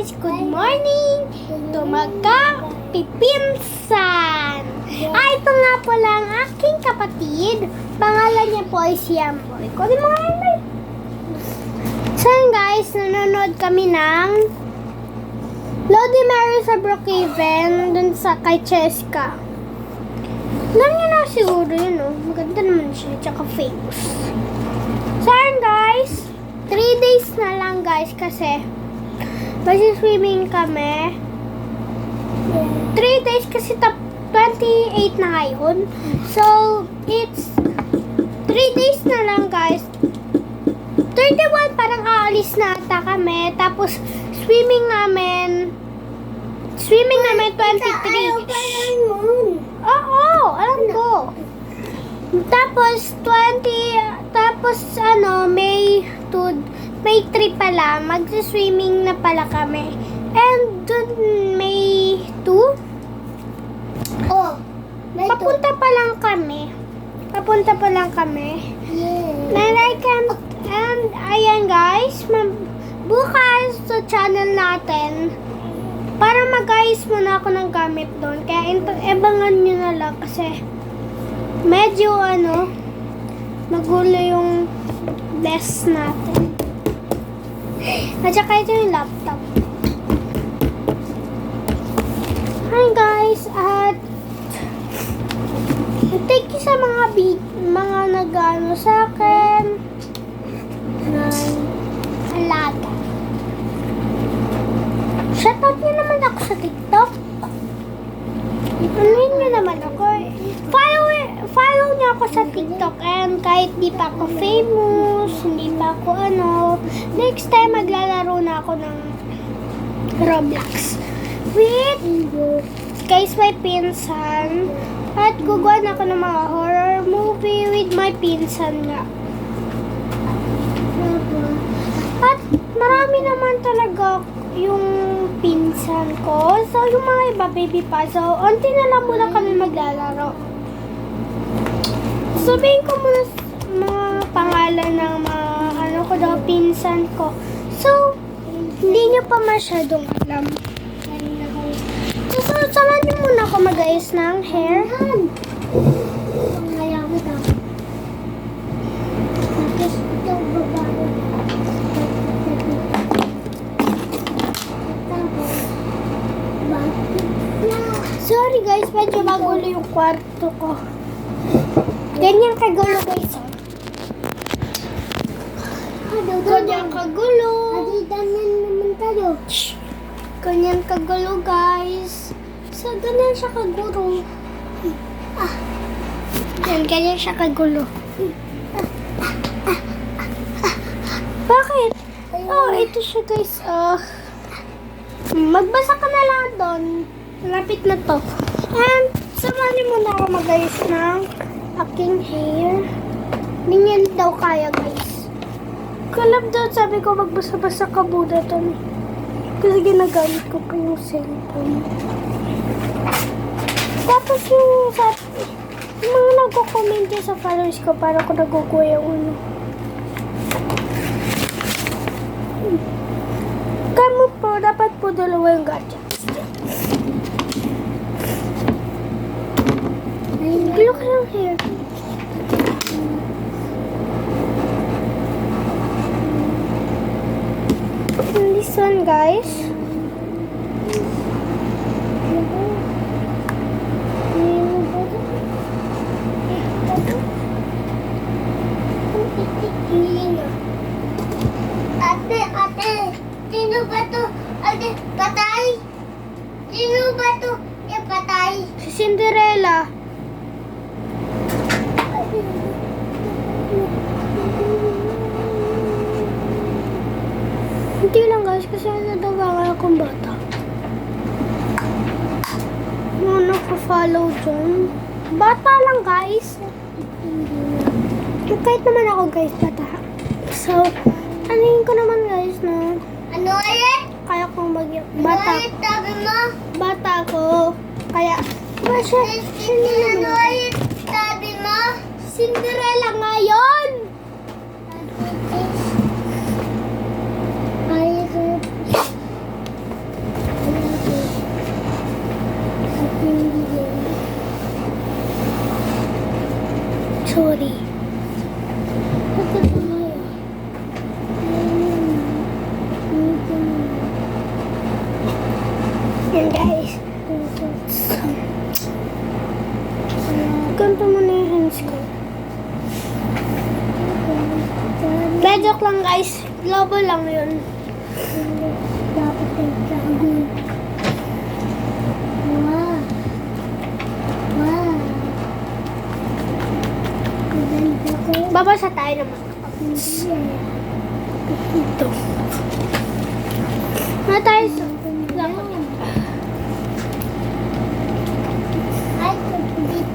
guys, good morning to magka-pipinsan. Ito nga po lang aking kapatid. Pangalan niya po ay si Amboy. Kunin mo nga yun. So guys, nanonood kami ng Bloody Mary sa Brookhaven dun sa kay Cheska. Alam niyo na siguro yun, oh. Maganda naman siya, tsaka famous. So guys, 3 days na lang guys kasi mag-swimming kami. 3 days kasi 28 na ngayon. So, it's 3 days na lang guys. 31 parang aalis na ata kami. Tapos, swimming namin 23. Oo, alam ko. Tapos, May 3 pala, mag-swimming na pala kami. And dun May 2? Oh, Papunta pa lang kami. yeah. And ayan guys, bukas sa channel natin, para mag-ayos muna ako ng gamit doon. Kaya abangan nyo na lang kasi medyo magulo yung desk natin. At saka ito yung laptop. Hi guys, at thank you sa mga nag-ano sa akin ng alaga. Shoutout nyo naman ako sa TikTok. Anuhin nyo naman ako. Follow nyo ako sa TikTok, and kahit di pa ako famous, hindi pa ako next time maglalaro na ako ng Roblox with guys my pinsan, at guguan ako ng mga horror movie with my pinsan nga. At marami naman talaga yung pinsan ko. So, yung mga iba, baby pa. So, onti na lang muna kami maglalaro. Sabihin ko muna mga pangalan ng mga pinsan ko. So, hindi nyo pa masyadong alam. So, samahan nyo muna ako mag-ayos ng hair. Sorry guys, medyo magulo yung kwarto ko. Ganyan kagulo guys. Ganyan kagulo. naman tayo. Ganyan kagulo guys. So, ganyan siya kagulo. Ganyan siya kagulo. Bakit? Oh, ito siya guys. Magbasa ka na lang doon. Lapit na to. And, samahan mo na ako mag-ayos ng aking hair. Hindi daw kaya guys. Kalab daw, sabi ko magbasa-basa ka muna doon. Kasi ginagamit ko pa yung cellphone. Tapos yung mga nagko-comment yun sa followers ko, para ko naguguya ulo. Kamu po, dapat po dalawa yung gadgets. Look at your hair. And this one, guys. Ate, sino ba to? Ate, patay? Sino ba to? Yung patay? Si Cinderella. Hindi lang guys, kasi nadawala akong bata. Mga nagpa-follow dyan. Bata lang guys. Kahit naman ako guys, bata. So, anuhin ko naman guys na Ano ulit? kaya kong Ano ulit sabi mo? bata ko. Kaya, siya Ano ulit sabi mo? Cinderella ngayon! Sorry. Yan guys. Ganito mo na yung hands ko. Joke lang guys. Lobo lang yun. Dapat ay sabi. Wow. Wow. Maganda ko. Babasa tayo naman. Ito. Na tayo sa... Ay,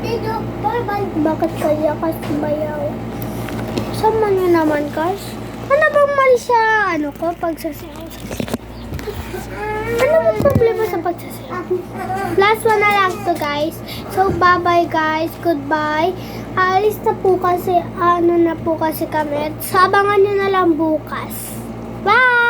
dito barbal. Bakit kaya kasi bayaw? Sama niyo naman guys. Ano bang mali sa ano ko pagsasayaw? Ano bang problema sa pagsasayaw? Last one na lang to guys. So bye bye guys. Goodbye. Alis na po kasi ano na po kasi kami. So abangan nyo na lang bukas. Bye!